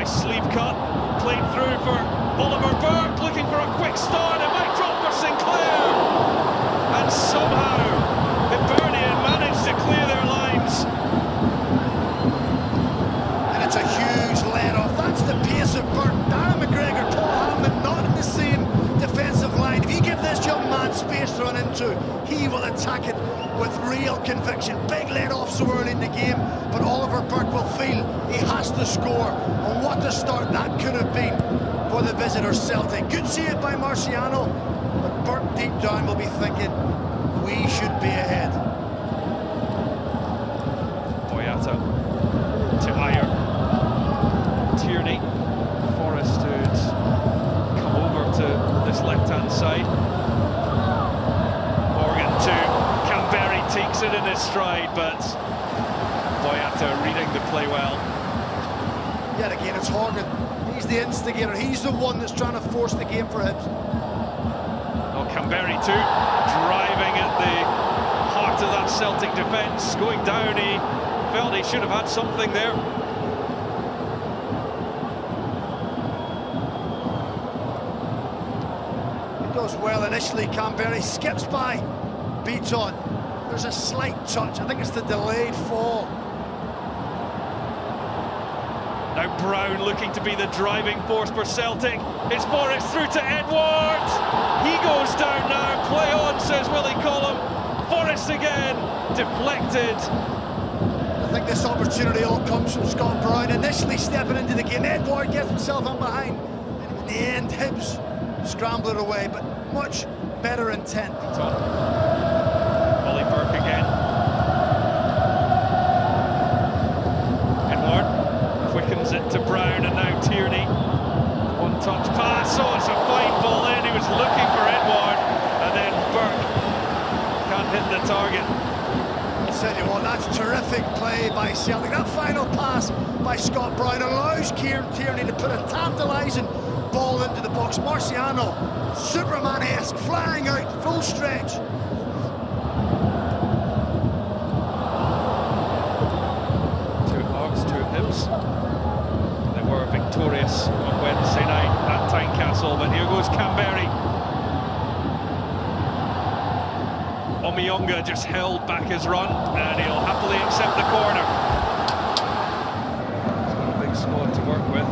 Nice sleeve cut, played through for Oliver Burke, looking for a quick start. It might drop for Sinclair, and somehow Hibernian managed to clear their lines. And it's a huge let-off. That's the pace of Burke. Darren McGregor, Paul Hammond, not in the same defensive line. If you give this young man space to run into, he will attack it with real conviction. Big let-off so early in the game, but Oliver Burke will feel he has to score. And what a start that could have been for the visitors Celtic. Good save by Marciano, but Burke deep down will be thinking, we should be ahead. Boyata to Ayer. Tierney. Forrest who'd come over to this left-hand side. Morgan to Canberry, takes it in his stride, but Boyata reading the play well. Yet again, it's Horgan. He's the instigator. He's the one that's trying to force the game for Hibs. Oh, Canberry too, driving at the heart of that Celtic defence. Going down, he felt he should have had something there. He does well initially, Canberry. Skips by Beaton. There's a slight touch. I think it's the delayed fall. Now Brown looking to be the driving force for Celtic. It's Forrest through to Edwards. He goes down now. Play on, says Willie Collum. Forrest again, deflected. I think this opportunity all comes from Scott Brown initially stepping into the game. Edward gets himself in behind. And in the end, Hibs scramble it away, but much better intent. Ollie Burke again. Quickens it to Brown, and now Tierney. One-touch pass. Oh, it's a fine ball in. He was looking for Edward, and then Burke can't hit the target. I'll tell you what, that's terrific play by Celtic. That final pass by Scott Brown allows Kieran Tierney to put a tantalising ball into the box. Marciano, Superman-esque, flying out, full stretch. Victorious on Wednesday night at Tynecastle, but here goes Canberry. Omiyonga just held back his run, and he'll happily accept the corner. He's got a big squad to work with.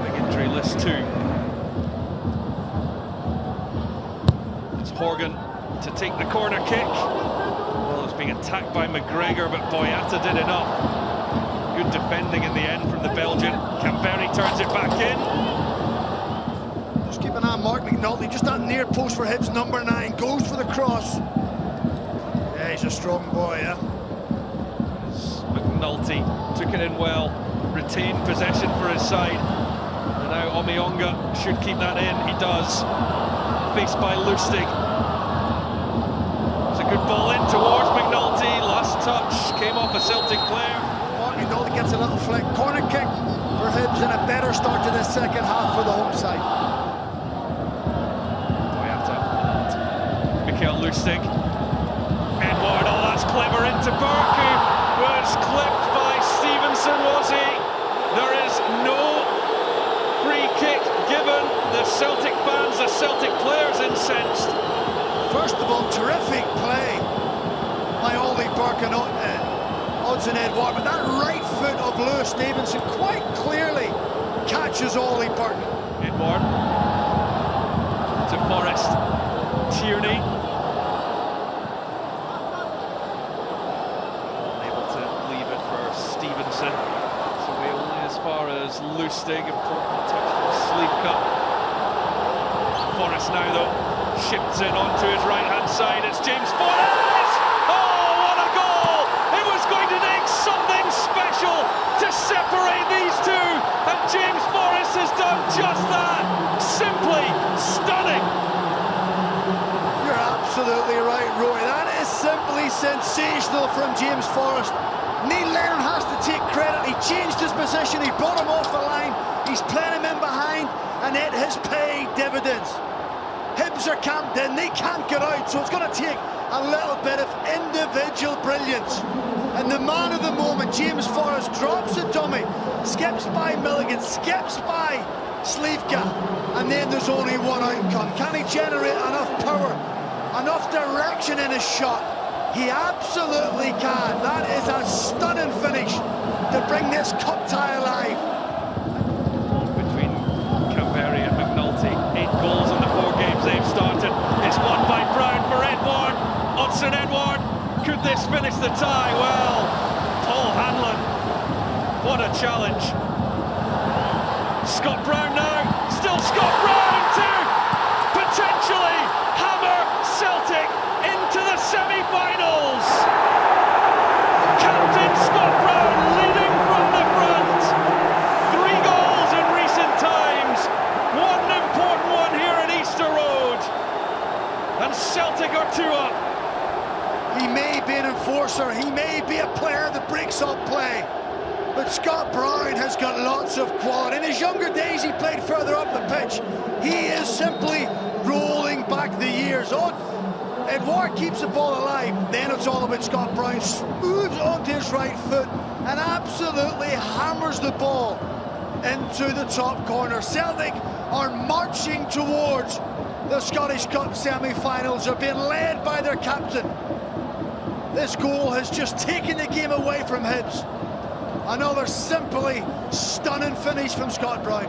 Big injury list too. It's Horgan to take the corner kick. Well, it's being attacked by McGregor, but Boyata did enough. Good defending in the end from the Belgian. Canberry turns it back in. Just keep an eye on Mark McNulty, just that near post for Hibs, number 9, goes for the cross. Yeah, he's a strong boy, yeah. McNulty took it in well, retained possession for his side. And now Omiyonga should keep that in, he does. Faced by Lustig. It's a good ball in towards McNulty, last touch, came off a Celtic player. McNulty gets a little flick. Corner kick for Hibs and a better start to the second half for the home side. Boyata. Mikael Lustig. Edward, oh that's clever into Burke, who was clipped by Stevenson, was he? There is no free kick given. The Celtic fans, the Celtic players incensed. First of all, terrific play by Ollie Burke and Oddsson Edward, but that right foot of Lewis Stevenson quite clearly catches Ollie Burke. Edward to Forrest. Tierney able to leave it for Stevenson. So we're only as far as Lustig. Important touch from sleeve cut. Forrest now though shifts it onto his right hand side. It's James Forrest. Something special to separate these two, and James Forrest has done just that. Simply stunning. You're absolutely right, Roy. That is simply sensational from James Forrest. Neil Lennon has to take credit. He changed his position, he brought him off the line, he's playing him in behind, and it has paid dividends. Hibs are camped in, they can't get out, so it's going to take a little bit of individual brilliance. And the man of the moment, James Forrest, drops a dummy, skips by Milligan, skips by Slivka, and then there's only one outcome. Can he generate enough power, enough direction in his shot? He absolutely can. That is a stunning finish to bring this cup tie alive. Between Camberi and McNulty, 8 goals in the 4 games they've started. It's won by Brown for Edward. Odsonne Edward, could this finish the tie? Well, Paul Hanlon, what a challenge. Scott Brown now, still Scott Brown to potentially hammer Celtic into the semi-finals. Captain Scott Brown leading from the front. 3 goals in recent times, one important one here at Easter Road. And Celtic are 2 up. He may be an enforcer, he may be a player that breaks up play, but Scott Brown has got lots of quality. In his younger days, he played further up the pitch. He is simply rolling back the years. Edouard keeps the ball alive, then it's all about Scott Brown. Moves onto his right foot and absolutely hammers the ball into the top corner. Celtic are marching towards the Scottish Cup semi-finals. They're being led by their captain. This goal has just taken the game away from Hibs. Another simply stunning finish from Scott Brown.